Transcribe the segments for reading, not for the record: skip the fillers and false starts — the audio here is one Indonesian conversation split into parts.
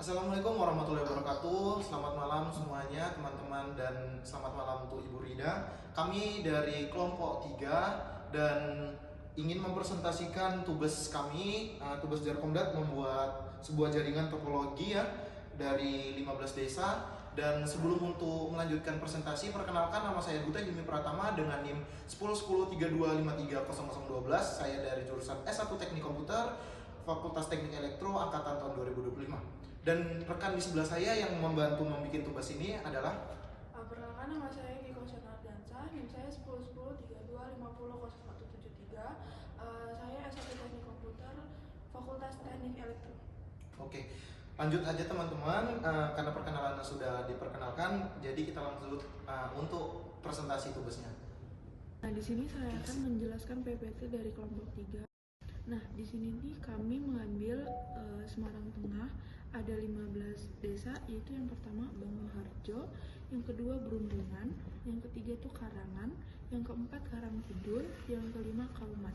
Assalamualaikum warahmatullahi wabarakatuh. Selamat malam semuanya teman-teman dan selamat malam untuk Ibu Rida. Kami dari kelompok 3 dan ingin mempresentasikan tugas kami, tugas Jarkomdat membuat sebuah jaringan topologi ya dari 15 desa. Dan sebelum untuk melanjutkan presentasi, perkenalkan nama saya Duta Hilmi Pratama dengan NIM 101032530012. Saya dari jurusan S1 Teknik Komputer, Fakultas Teknik Elektro angkatan tahun 2025. Dan rekan di sebelah saya yang membantu membuat tugas ini adalah Perkenalkan, nama saya Kiko Ardiansyah, NIM saya 101032500173. Saya S1 Teknik Komputer, Fakultas Teknik Elektro. Oke, lanjut aja teman-teman, karena perkenalannya sudah diperkenalkan, jadi kita langsung untuk presentasi tugasnya. Nah, di sini saya akan menjelaskan PPT dari kelompok 3. Nah, di sini nih kami mengambil Semarang Tengah, ada 15 desa, yaitu yang pertama Bangunharjo, yang kedua Brundungan, yang ketiga itu Karangan, yang keempat Karangkidul, yang kelima Kauman,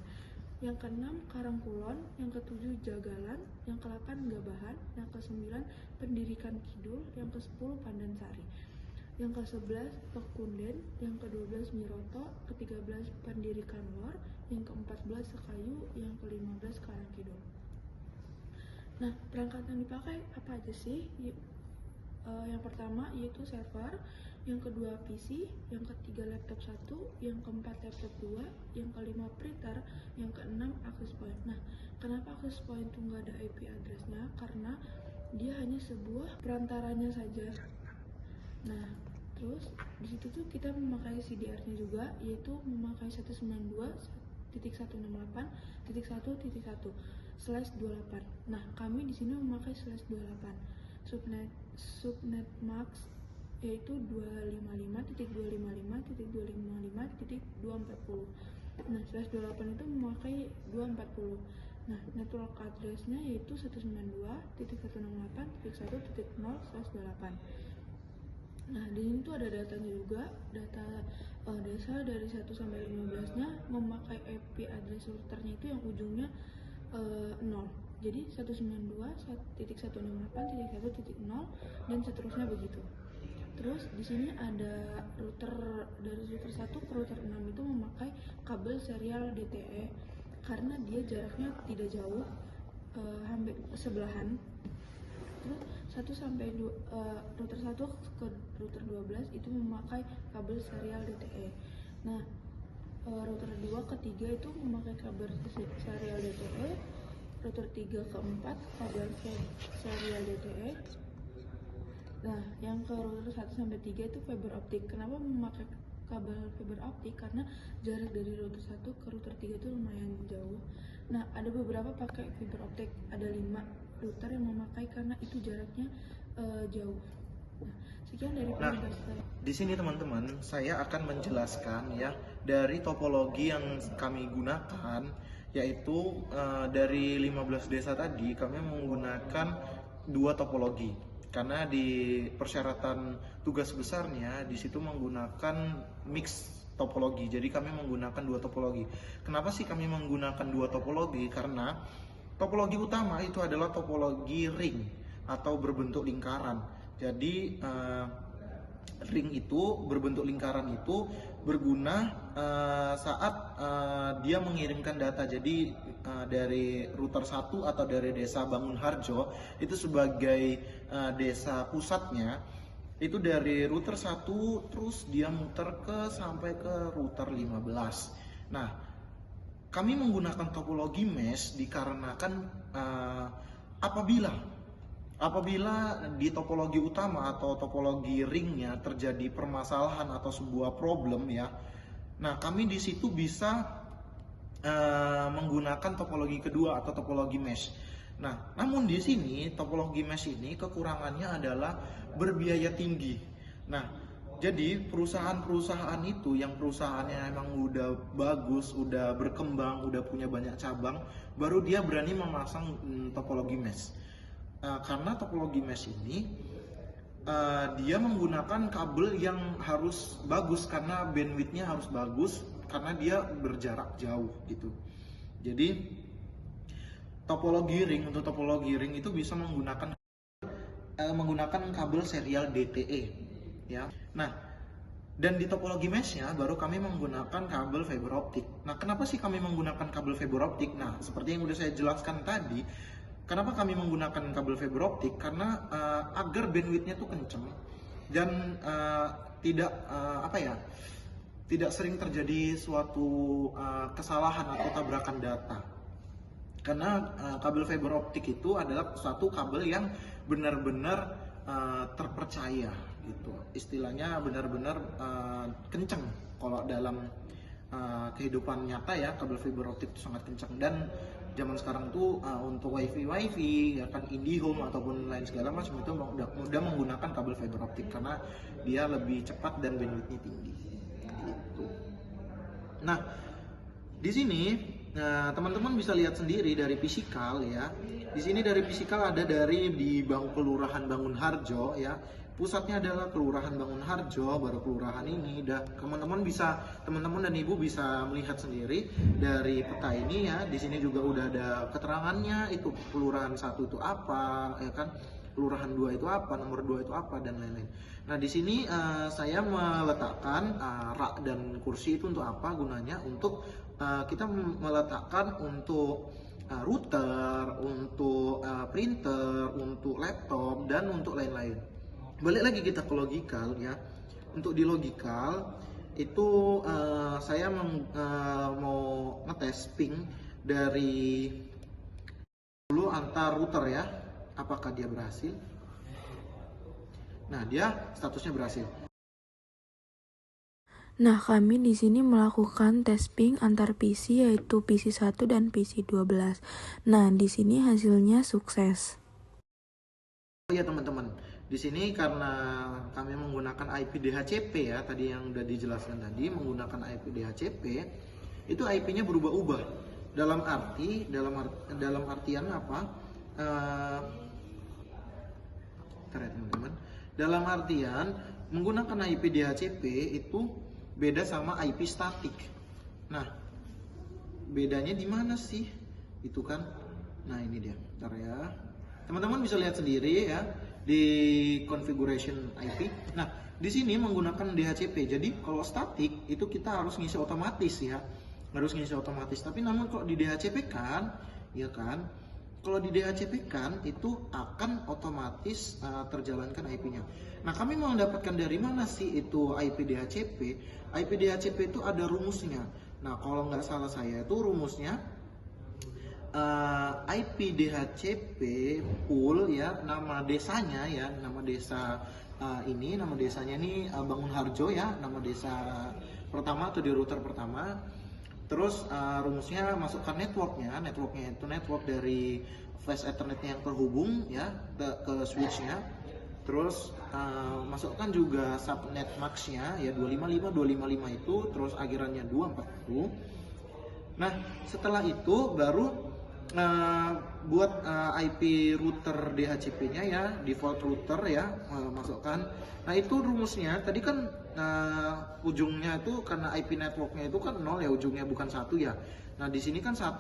yang keenam Karangkulon, yang ketujuh Jagalan, yang ke-8 Gabahan, yang ke-9 Pendirikan Kidul, yang ke-10 Pandansari, yang ke-11 Pekunden, yang ke-12 Miroto, ke-13 Pendirikan Lor, yang ke-14 Sekayu, yang ke-15 Karangkidul. Nah, perangkat yang dipakai apa aja sih? Yang pertama yaitu server, yang kedua PC, yang ketiga laptop 1, yang keempat laptop 2, yang kelima printer, yang keenam access point. Nah, kenapa access point itu nggak ada IP address-nya? Karena dia hanya sebuah perantaranya saja. Nah, terus di situ tuh kita memakai CDR-nya juga, yaitu memakai 192.1.1.1/28. Nah, kami di sini memakai /28. Subnet max yaitu 255.255.255.240. Nah, /28 itu memakai 240. Nah, network address-nya yaitu 192.168.1.0/28. Nah, di sini tuh ada datanya juga, data desa dari 1 sampai 15-nya memakai IP address routernya itu yang ujungnya 0. Jadi 192.168.1.0 dan seterusnya begitu. Terus di sini ada router dari router 1 ke router 6 itu memakai kabel serial DTE karena dia jaraknya tidak jauh, hampir sebelahan. Terus router 1 ke router 12 itu memakai kabel serial DTE. Nah, router 2 ke 3 itu memakai kabel serial DTE, router 3 ke 4 kabel serial DTE. Nah, yang ke router 1 sampai 3 itu fiber optik. Kenapa memakai kabel fiber optik? Karena jarak dari router 1 ke router 3 itu lumayan jauh. Nah, ada beberapa pakai fiber optik, ada 5 router yang memakai karena itu jaraknya jauh. Nah, sekian dari presentasi saya. Di sini teman-teman, saya akan menjelaskan ya dari topologi yang kami gunakan, yaitu dari 15 desa tadi kami menggunakan 2 topologi. Karena di persyaratan tugas besarnya di situ menggunakan mix topologi. Jadi kami menggunakan 2 topologi. Kenapa sih kami menggunakan 2 topologi? Karena topologi utama itu adalah topologi ring atau berbentuk lingkaran. Jadi ring itu berbentuk lingkaran itu berguna saat dia mengirimkan data. Jadi dari router 1 atau dari desa Bangunharjo itu sebagai desa pusatnya, itu dari router 1 terus dia muter sampai ke router 15. Nah, kami menggunakan topologi mesh dikarenakan apabila di topologi utama atau topologi ringnya terjadi permasalahan atau sebuah problem ya. Nah, kami di situ bisa menggunakan topologi kedua atau topologi mesh. Nah, namun di sini topologi mesh ini kekurangannya adalah berbiaya tinggi. Nah, jadi perusahaan-perusahaan itu yang perusahaannya emang udah bagus, udah berkembang, udah punya banyak cabang, baru dia berani memasang topologi mesh. Karena topologi mesh ini dia menggunakan kabel yang harus bagus karena bandwidthnya harus bagus karena dia berjarak jauh gitu. Jadi untuk topologi ring itu bisa menggunakan menggunakan kabel serial DTE ya. Nah, dan di topologi mesh-nya baru kami menggunakan kabel fiber optik. Nah, kenapa sih kami menggunakan kabel fiber optik? Nah, seperti yang udah saya jelaskan tadi, kenapa kami menggunakan kabel fiber optik? Karena agar bandwidth-nya tuh kenceng dan tidak sering terjadi suatu kesalahan atau tabrakan data. Karena kabel fiber optik itu adalah suatu kabel yang benar-benar terpercaya gitu. Istilahnya benar-benar kenceng. Kalau dalam kehidupan nyata ya, kabel fiber optik itu sangat kenceng. Dan zaman sekarang tuh untuk wifi ya kan, IndiHome ataupun lain segala macam itu udah menggunakan kabel fiber optik karena dia lebih cepat dan bandwidthnya tinggi gitu. Nah, di sini teman-teman bisa lihat sendiri dari fisikal ya. Di sini dari fisikal ada dari di Kelurahan Bangunharjo ya. Pusatnya adalah Kelurahan Bangunharjo, baru kelurahan ini. Teman-teman dan ibu bisa melihat sendiri dari peta ini ya. Di sini juga udah ada keterangannya, itu kelurahan 1 itu apa ya kan. Kelurahan 2 itu apa, nomor 2 itu apa, dan lain-lain. Nah, di sini saya meletakkan rak dan kursi itu untuk apa gunanya? Untuk kita meletakkan untuk router, untuk printer, untuk laptop, dan untuk lain-lain. Balik lagi kita ke logikal ya. Untuk di logikal itu saya mau ngetes ping dari dulu antar router ya. Apakah dia berhasil? Nah, dia statusnya berhasil. Nah, kami di sini melakukan tes ping antar PC yaitu PC 1 dan PC 12. Nah, di sini hasilnya sukses. Oh ya teman-teman, di sini karena kami menggunakan IP DHCP ya, tadi yang udah dijelaskan tadi, menggunakan IP DHCP, itu IP-nya berubah-ubah. Dalam artian apa? Bentar ya teman-teman. Dalam artian menggunakan IP DHCP itu beda sama IP statik. Nah, bedanya di mana sih? Itu kan. Nah, ini dia. Bentar ya. Teman-teman bisa lihat sendiri ya di configuration IP. Nah, di sini menggunakan DHCP. Jadi kalau statik itu kita harus ngisi otomatis ya. Harus ngisi otomatis. Tapi namun kalau di DHCP kan, ya kan? Kalau di DHCP kan itu akan otomatis terjalankan IP-nya. Nah, kami mau mendapatkan dari mana sih itu IP DHCP? IP DHCP itu ada rumusnya. Nah, kalau nggak salah saya itu rumusnya IP DHCP pool ya, nama desanya ya, nama desa nama desanya ini Bangunharjo ya, nama desa pertama atau di router pertama. Terus rumusnya masukkan networknya itu network dari flash ethernetnya yang terhubung ya ke switchnya. Terus masukkan juga subnet max-nya ya 255 itu, terus akhirannya 240. Nah, setelah itu baru buat IP router DHCP-nya ya, default router ya, masukkan. Nah, itu rumusnya tadi kan ujungnya itu karena IP networknya itu kan 0 ya, ujungnya bukan 1 ya. Nah, di sini kan 1.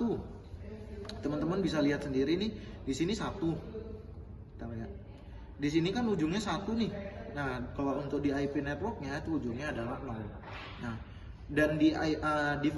Teman-teman bisa lihat sendiri nih, di sini 1. Bentar ya. Di sini kan ujungnya 1 nih. Nah, kalau untuk di IP networknya itu ujungnya adalah 0. Nah, dan di